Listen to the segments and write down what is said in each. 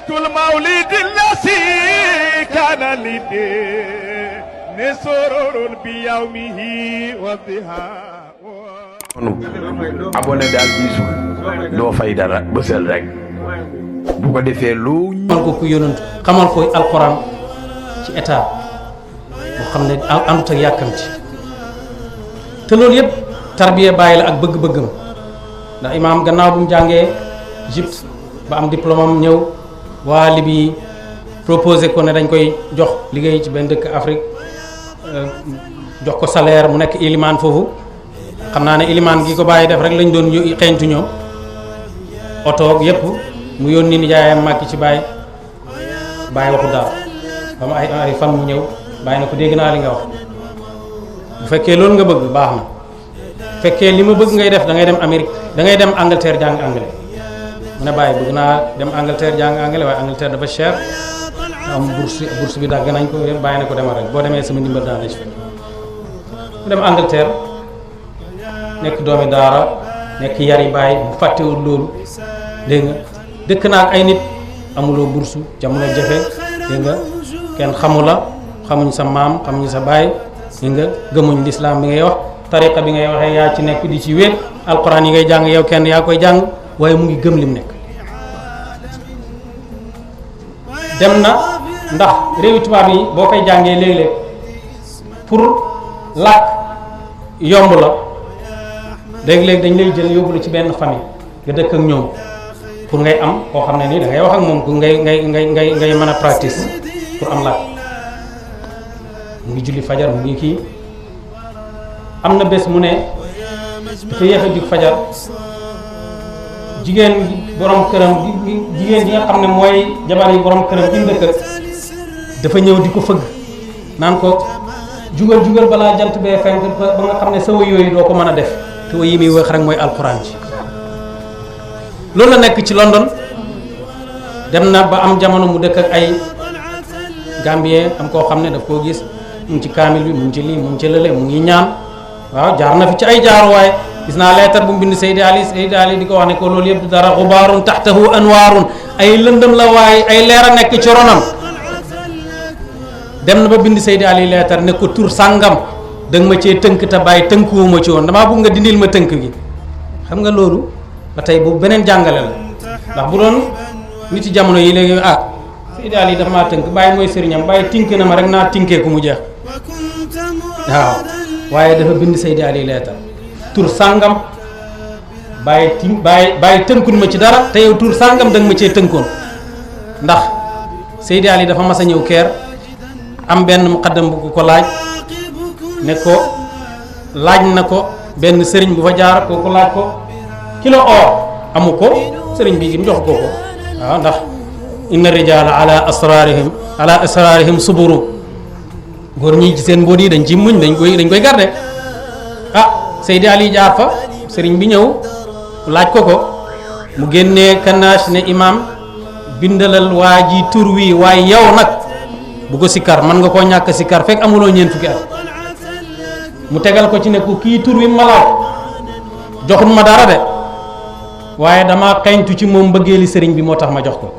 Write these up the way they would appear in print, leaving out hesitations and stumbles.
المولد الذي كان للدين سرور بيومه وضحى abonné daal bisu doo fay dara bësal rek bu ko defee lu xamal ko ku yonent xamal ko alquran ci état boo xam ne àndut ak yàkkamti te loolu yëpp tarbiya bàyyi la ak bëgg-bëggam ndax imaam gannaaw bu mu jàngee Égypte ba am diplôme am ñëw waa Libye proposé ko ne dañ koy jox liggéey ci benn dëkk Afrique jox ko salaire mu nekk ilimaan foofu xam naa ne ilimaan gi ko bàyyi def rek lañ doon xeeñtu ñoom oto yëpp mu yónni nijaayam màkki ci bàyyi waxu daal ba mu ay fan mu ñëw bàyyi na ko dégg naa li nga wax bu fekkee loolu nga bëgg baax na bu fekkee li ma bëgg ngay def da ngay dem Amérique da ngay dem Angleterre jàng anglais mu ne bàyyi bëgg naa dem Angleterre jàng anglais waaye Angleterre dafa cher am bourse bi dagg nañ ko bàyyi na ko demal rek boo demee sama ndimbal daan la ci fekk mu dem Angleterre nekk doomi daara nekk yari bàyyi bu fàttewul loolu dégg nga dëkk naa ak ay nit amuloo bourse jamono jafe dégg nga kenn xamuñ sa maam xamuñ sa baay dégg nga gëmuñ lislaam bi ngay wax tariqa bi ngay waxee yaa ci nekk di ci wéet alquran yi ngay jàng yow kenn yaa koy jàng waaye mu ngi gëm lim nekk dem na ndax réewi tubaab yi boo koy jàngee léeg-léeg pour làkk yomb la léeg-léeg dañ lay jël yóbbu la ci benn famille nga dëkk ak ñoom pour ngay am koo xam ne nii da ngay wax ak moom ku ngay mën a practice pour am làkk mu ngi julli fajar mu ngi kii am na bés mu ne dafa yéex a jug fajar jigéen borom këram jigéen ji nga xam ne mooy jabar yi borom këram bi dëkk dafa ñëw di ko fëgg naan ko jugal balaa jant bee fenk ba nga xam ne sa wëy yooyu doo ko mën a def te wëy yi muy wax rek mooy alxuraan ji loolu la nekk ci London dem na ba am jamono mu dëkk ak ay Gambien am koo xam ne daf koo gis mu ngi ci kaamil bi mu ngi ci lii mu ngi ci lële mu ngi ñaan waaw jaar na fi ci ay jaaruwaay gis naa leetar bu mu bind Seydi Ali di ko wax ne ko loolu yëpp du dara xubaarun taxtahu anwaarun ay lëndëm la waaye ay leer a nekk ci ronam dem na ba bind Seydi Ali leetar ne ko tur sàngam da nga ma cee tënk te bàyyi tënkuwuma ci woon damaa bëgg nga dindil ma tënk gi xam nga loolu ba tey boobu beneen jàngale la ndax bu doon nit ci jamono yi léegi Seydi Ali dafa maa tënk bàyyi mooy sëriñam bàyyi tink na ma rek naa tinkee ku mu jeex waaw waaye dafa bind Seydi Ali leetar tur sàngam bàyyi tënkun ma ci dara te yow tur sàngam da nga ma cee tënkoon ndax Seydi Ali dafa mas a ñëw keer am benn muqaddam bu ko laaj ne ko laaj na ko benn sëriñ bu fa jaar kooku laaj ko kilo or amu ko sëriñ bi mu jox ko waaw ndax inna rijala ala asrarihim suburu góor ñi ci seen mbóot yi dañ ci muñ dañ koy garde Seydi Ali jaar fa sëriñ bi ñëw laaj ko mu génnee kanaas ne imam bindalal waa ji tur wi waaye yow nag bu ko sikkar mën nga koo ñàkk sikkar fekk amuloo ñeent fukki at mu tegal ko ci ne ko kii tur wi ma laaj joxul ma dara de waaye dama xeeñtu ci moom mbëggeeli sëriñ bi moo tax ma jox ko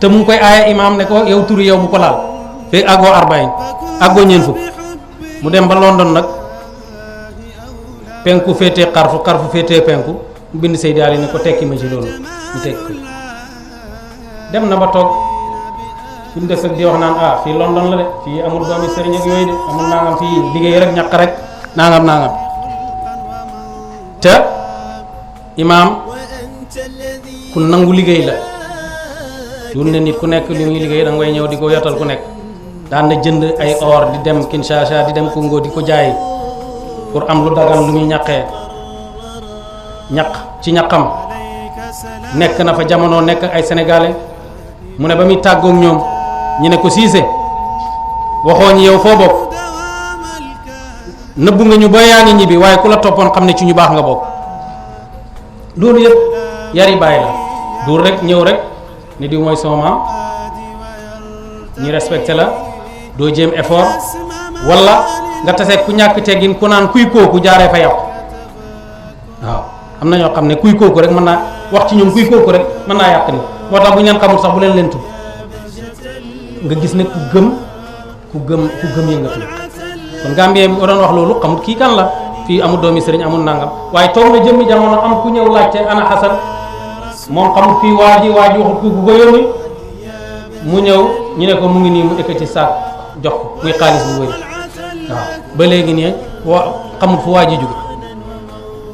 te mu ngi koy aaya imaam ne ko yow tur yow bu ko laal fekk àggoo arbaïn àggoo ñeent fukk mu dem ba London nag penku féetee xarfu féetee penku mu bind Seydi Ali ne ko tekki ma ci loolu mu tekki ko dem na ba toog fi mu def ak di wax naan fii London la de fii amul doomi sëriñ ak yooyu de amul nangam fii liggéey rek ñaq rek nangam te imaam ku nangu liggéey la dul ne nit ku nekk li muy liggéey da ngay ñëw di ko yotal ku nekk daan na jënd ay or di dem Kinshasa di dem Congo di ko jaay pour am lu dagan lu muy ñaqee ñaq ci ñaqam nekk na fa jamono nekk ay sénégalais mu ne ba muy tàggoog ñoom ñu ne ko Cissé waxoo ñu yow foo bokk nëbbu nga ñu ba yaa ngi ñibbi waaye ku la toppoon xam ne ci ñu baax nga bokk loolu yëpp yari bàyyi la duur rek ñëw rek ni di mooy sama maam ñi respecté la doo jéem effort wala nga tase ku ñàkk teggin ku naan kuy kooku jaaree fa yow waaw am na ñoo xam ne kuy kooku rek mën naa wax ci ñoom kuy kooku rek mën naa yàq ni moo tax bu ñu leen xamul sax bu leen leen tudd nga gis ne ku gëm yëngatu kon Gambie bi doon wax loolu xamul kii kan la fii amul doomi sëriñ amul nangam waaye toog na jëmmi jamono am ku ñëw laajte ana Xasan moom xamul fii waa ji waxut ku ko yónni mu ñëw ñu ne ko mu ngi nii mu ekkati saak jox ko muy xaalis bu wëri waaw ba léegi nii xamul fu waa ji jóge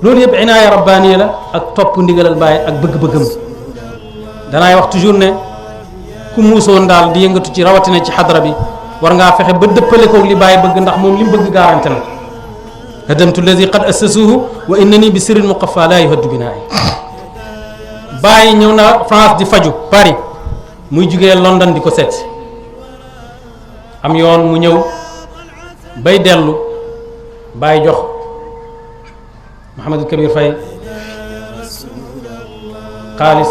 loolu yëpp inaaya rabbaaniya la ak topp ndigalal Baay ak bëgg-bëggam danaay wax toujours ne ku muusoon daal di yëngatu ci rawatina ci xadra bi war ngaa fexe ba dëppale koog li Baay bëgg ndax moom li mu bëgg garanti na hadamtu alladi qad assasuhu wa innani bi sirrin muqaffa laa yuhaddu binaa'i Baay ñëw na France di faju Paris muy jugee London di ko seet am yoon mu ñëw bay dellu Baay jox Mouhamadou Kabir Faye xaalis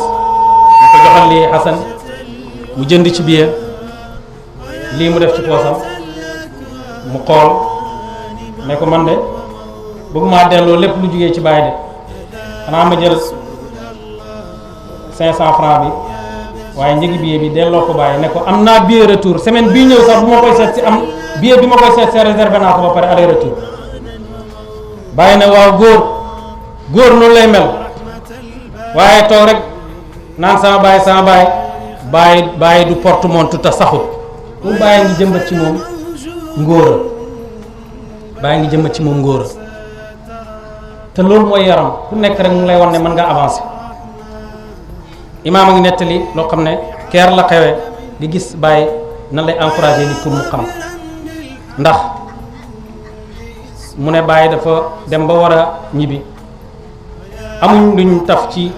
mu ko joxal lii Xasan mu jënd ci biir lii mu def ci poosam mu xool ne ko man de bëgguma delloo lépp lu jugee ci Baay de xanaa ma jël 500 francs bi waaye njëgi billet bi delloo ko Baay ne ko am naa billet retour semaine bii ñëw sax bu ma koy seet si am billet bi ma koy seet si réservé naa ko ba pare aller retour Baay ne waaw góor noonu lay mel waaye toog rek naan sama baay du porte-montre te saxut mu Baay ngi jëmbat ci moom ngóora Baay ngi jëmbat ci moom ngóora te loolu mooy yaram ku nekk rek mu lay wan ne mën nga avancer imaam a ngi nettali loo xam ne keer la xewe di gis Baay nan lay encourager ni pour mu xam ndax mu ne Baay dafa dem ba war a ñibbi amuñ luñ taf ci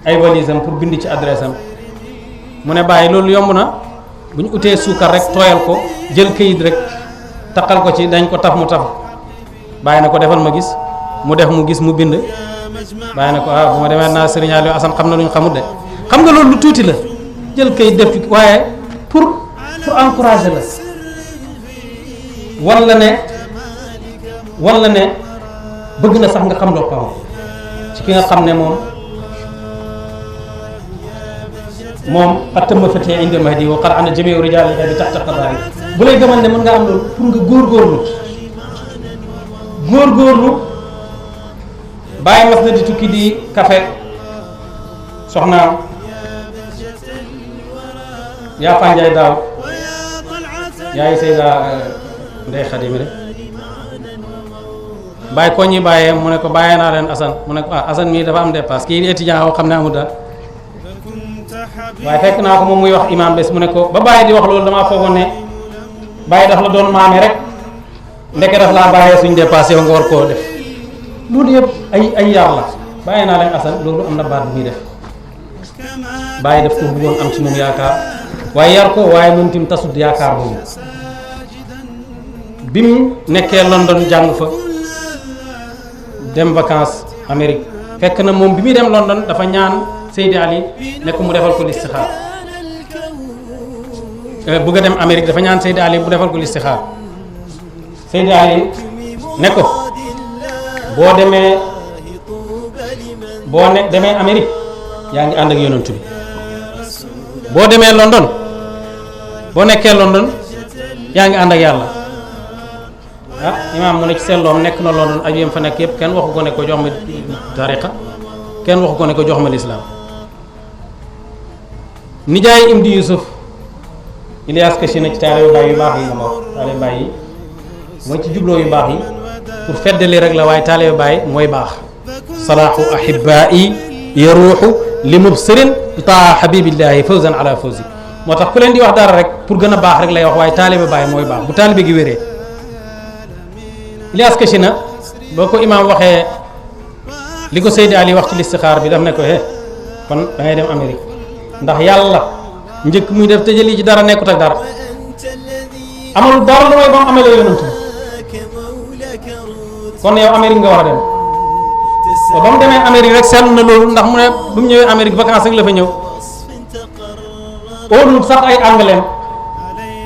ay valise am pour bind ci adresse am mu ne Baay loolu yomb na bu ñu utee suukar rek tooyal ko jël këyit rek taqal ko ci dañ ko taf mu taf Baay na ko defal ma gis mu def mu gis mu bind Baay na ko bu ma demee naa Serigne Aliou Assane xam na lu ñu xamut de xam nga loolu lu tuuti la jël këyit def ci waaye pour encourager la walla ne bëgg na sax nga xam loo xam ci ki nga xam ne moom atama fatee inde mahdi wa qad ana jamiu rijal bi taxta qadaari bu lay demal ne mën nga am loolu pour nga góorgóorlu Baay mas na di tukki di kafe soxnaam yaa fanjaay daaw yaay Seyda Ndey Xadimi rek Baay ko ñi bàyyee mu ne ko bàyyee naa leen Assane mu ne ko Assane mii dafa am dépasse kii étudiant woo xam ne amul daal waaye fekk naa ko moom muy wax imam bés mu ne ko ba Baay di wax loolu damaa foogoon ne Baay daf la doon maame rek ndeke daf laa bàyyee suñ dépasse yow nga war koo def loolu yëpp ay yar la bàyyee naa leen Assane loolu am na baat bu muy def Baay daf ko bëggoon am ci moom yaakaar waaye yar ko waaye moom tim tasut yaakaar boobu bi mu nekkee London jàng fa dem vacances Amérique fekk na moom bi muy dem London dafa ñaan Seydi Ali ne ko mu defal ko listixaar bëgg a dem Amérique dafa ñaan Seydi Ali bu defal ko listixaar Seydi Ali ne ko boo demee Amérique yaa ngi ànd ak yonantu bi boo demee London boo nekkee London yaa ngi ànd ak yàlla imaam mu ne ci seetloom nekk na London aju yam fa nekk yëpp kenn waxu ko ne ko jox ma tariqa kenn waxu ko ne ko jox ma lislaam nijaay Imdi Yusuf Ilyas Kachina ci taalibe Baay yu baax yi la ma wax taalibe Baay yi mooy ci jubloo yu baax yi pour feddali rek la waaye taalibe Baay mooy baax salaahu ahibaa'i yaruuxu li mubsirin taa habibillahi fawzan ala fawzi moo tax ku leen di wax dara rek pour gën a baax rek lay wax waaye taalibe Baay mooy baax bu taalibe gi wéree Ilyas Kachina boo ko imaam waxee li ko Seydi Ali wax ci listixaar bi daf ne ko kon da ngay dem Amérique ndax yàlla njëkk muy def tëjali ci dara nekkut ak dara amul dara lu may ba mu amee la yonantu kon yow Amérique nga war a dem ba mu demee Amérique rek seetlu na loolu ndax mu ne bu mu ñëwee Amérique vacances rek la fa ñëw óolul sax ay anglais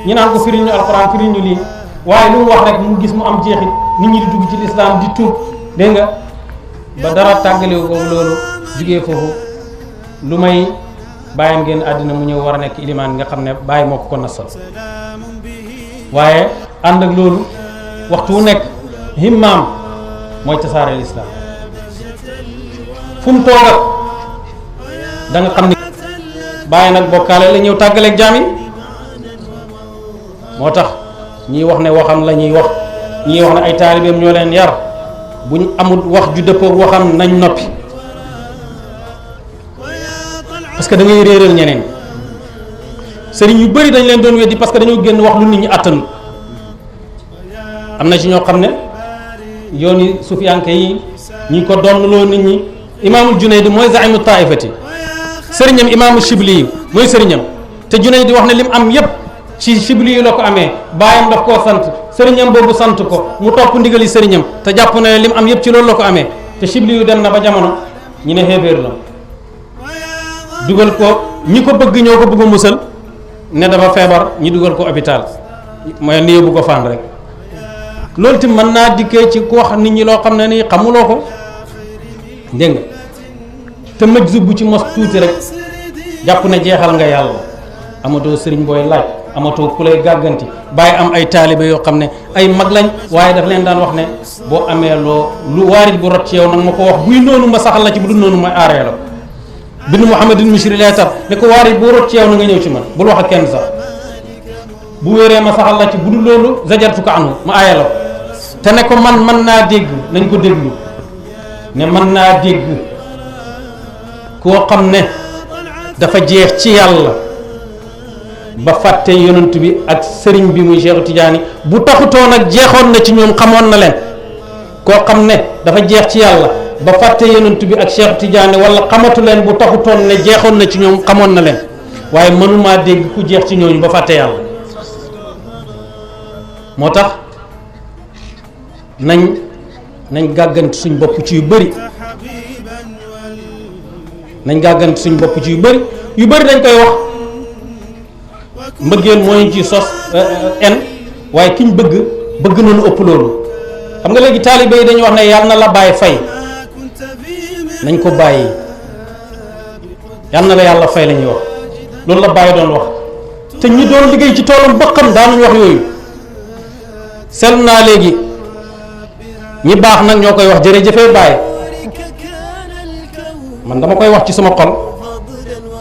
ñi naan ko firiñ ñu alxuraan firiñ ñu lii waaye lu mu wax rek mu gis mu am jeexit nit ñi di dugg ci lislaam di tuub dégg nga ba dara tàggalewu ko loolu jugee foofu lu may bàyyam génn àddina mu ñëw war a nekk ilimaan nga xam ne bàyyi moo ko nasal waaye ànd ak loolu waxtu wu nekk himmaam mooy tasaare lislaam fu mu toogat da nga xam ni bàyyi nag bokkaale la ñëw tàggaleeg jaam yi moo tax ñii wax ne waxam la ñuy wax ñii wax ne ay taalibeem ñoo leen yar buñ amul wax ju dëppoog waxam nañ noppi parce que da ngay réeral ñeneen sëriñ yu bëri dañ leen doon weddi parce que dañoo génn wax lu nit ñi àttanu am na ci ñoo xam ne yooni sufiyanke yi ñi ko donnloo nit ñi imaamul Junayd mooy zaimu taifati sëriñam imaamul Shibli yi mooy sëriñam te Junayd di wax ne lim am yépp ci Shibli yi la ko amee baayam daf koo sant sëriñam boobu sant ko mu topp ndigali sëriñam te jàpp na lim am yépp ci loolu la ko amee te Shibli yu dem na ba jamono ñu ne xéeféer la dugal ko ñi ko bëgg ñoo ko bëgg a musal ne dafa feebar ñi dugal ko hôpital mooy ni yóbbu ko fan rek loolu tamit mën naa dikkee ci ku wax nit ñi loo xam ne nii xamuloo ko dégg nga te mëj bu ci mos tuuti rek jàpp ne jeexal nga yàlla amatoo sëriñ booy laaj amatoo ku lay gàgganti bàyyi am ay taalibe yoo xam ne ay mag lañ waaye daf leen daan wax ne boo amee loo lu waarit bu rot ci yow nag ma ko wax buy noonu ma saxal la ci bu dul noonu ma aaree la bindu Muhammadin Mishri leetar ne ko waarit bu rot ci yow na nga ñëw ci man bul wax ak kenn sax bu wéree ma saxal la ci bu dul loolu zajartu ko anhu ma aaree la te ne ko man mën naa dégg nañ ko déglu ne mën naa dégg koo xam ne dafa jeex ci yàlla ba fàtte yonent bi ak sëriñ bi muy Cheikh Tidiane bu taxutoon ak jeexoon na ci ñoom xamoon na leen koo xam ne dafa jeex ci yàlla ba fàtte yonent bi ak Cheikh Tidiane wala xamatu leen bu taxutoon ne jeexoon na ci ñoom xamoon na leen waaye mënumaa dégg ku jeex ci ñooñu ba fàtte yàlla moo tax nañ gàggante suñ bopp ci yu bëri nañ gàggante suñ bopp ci yu bëri dañ koy wax mbëggeel mooy ci sos en waaye kiñ bëgg nañu ëpp loolu xam nga léegi taalibe yi dañuy wax ne yàlla na la bàyyi fay nañ ko bàyyi yàlla na la yàlla fay la ñuy wax loolu la bàyyi doon wax te ñi doon liggéey ci toolam ba xam daanuñu wax yooyu seetlu naa léegi ñi baax nag ñoo koy wax jërëjëfee bàyyi man dama koy wax ci sama xol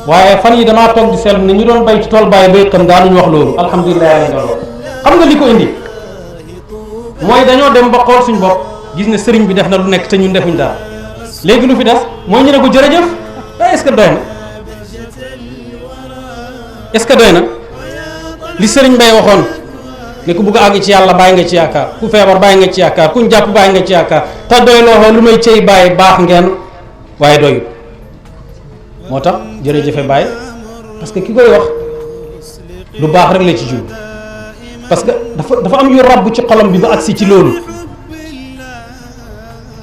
waaye fan yi damaa toog di seetlu ne ñu doon bay ci tool bàyyi bay xam daanuñu wax loolu alhamdulilah lañ doon wax xam nga li ko indi mooy dañoo dem ba xool suñ bopp gis ne sëriñ bi def na lu nekk te ñun defuñ dara léegi lu fi des mooy ñu ne ko jërëjëf est-ce que doy na est-ce que doy na li sëriñ bay waxoon ne ku bugg a àgg ci yàlla bàyyi nga ci yaakaar ku feebar bàyyi nga ci yaakaar kuñ jàpp bàyyi nga ci yaakaar te doy loo lu may cëy bàyyi baax ngeen waaye doyut moo tax jërëjëfe bàyyi parce que ki koy wax lu baax rek la ci jub parce que dafa am yu ràbb ci xolam bi ba agsi ci loolu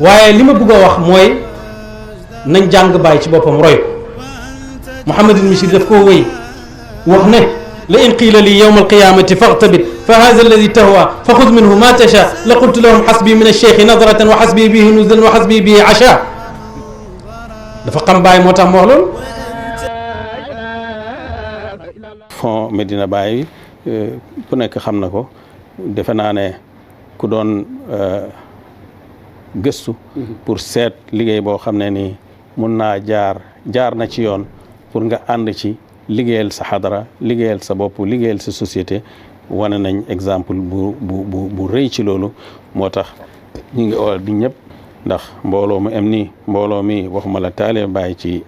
waaye li ma bëgg a wax mooy nañ jàng bàyyi ci boppam roy ko Muhammadul Mishri daf koo wéy wax ne la in qiila li yawma alqiyamati faqtabit fa hadha alladi tahwa fa xud minhu ma tasha la qultu lahum xasbi min alcheikhi nadratan wa xasbi bihi nuzlan wa xasbi bihi acha dafa xam bàyyi moo tax mu wax loolu. fond Medina Baye ku nekk xam na ko defe naa ne ku doon gëstu pour seet liggéey boo xam ne nii mun naa jaar na ci yoon pour nga ànd ci liggéeyal sa xadara liggéeyal sa bopp liggéeyal sa société wane nañ exemple bu rëy ci loolu moo tax ñu ngi ool di ñëpp ndax mbooloo mu am nii mbooloo mi waxuma la taale Baye ci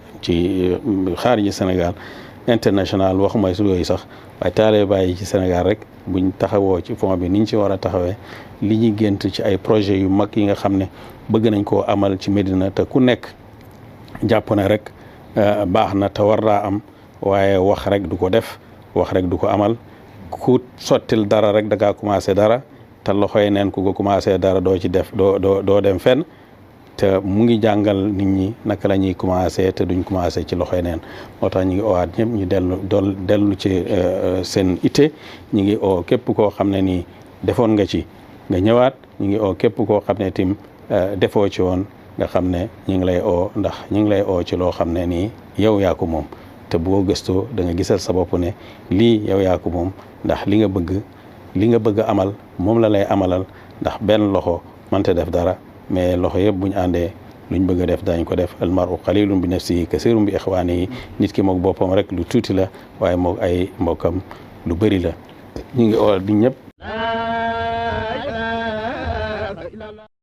xaariji Sénégal international waxuma su yooyu sax waaye taale Baye ci Sénégal rek buñ taxawoo ci fond bi niñ ci war a taxawee li ñu gént ci ay projet yu mag yi nga xam ne bëgg nañ koo amal ci Medina te ku nekk jàpp ne rek baax na te war naa am waaye wax rek du ko def wax rek du ko amal ku sottil dara rek da ngaa commencé dara te loxoy neen ku ko commencé dara doo ci def doo dem fenn te mu ngi jàngal nit ñi naka la ñuy commencé te duñ commencé ci loxoy neen moo tax ñu ngi owaat ñëpp ñu dellu ci seen ité ñu ngi oo képp koo xam ne nii defoon nga ci nga ñëwaat ñu ngi oo képp koo xam ne tim defoo ci woon nga xam ne ñu ngi lay oo ndax ñu ngi lay oo ci loo xam ne nii yow yaa ko moom te boo gëstoo da nga gisal sa bopp ne lii yow yaa ko moom ndax li nga bëgg amal moom la lay amalal ndax benn loxo mënta def dara mais loxo yëpp buñ àndee luñ bëgg a def dañ ko def almaru qalilun bi nafsihi kasirun bi ixwaanihi nit ki moog boppam rek lu tuuti la waaye moog ay mbokkam lu bëri la ñu ngi oo di ñëpp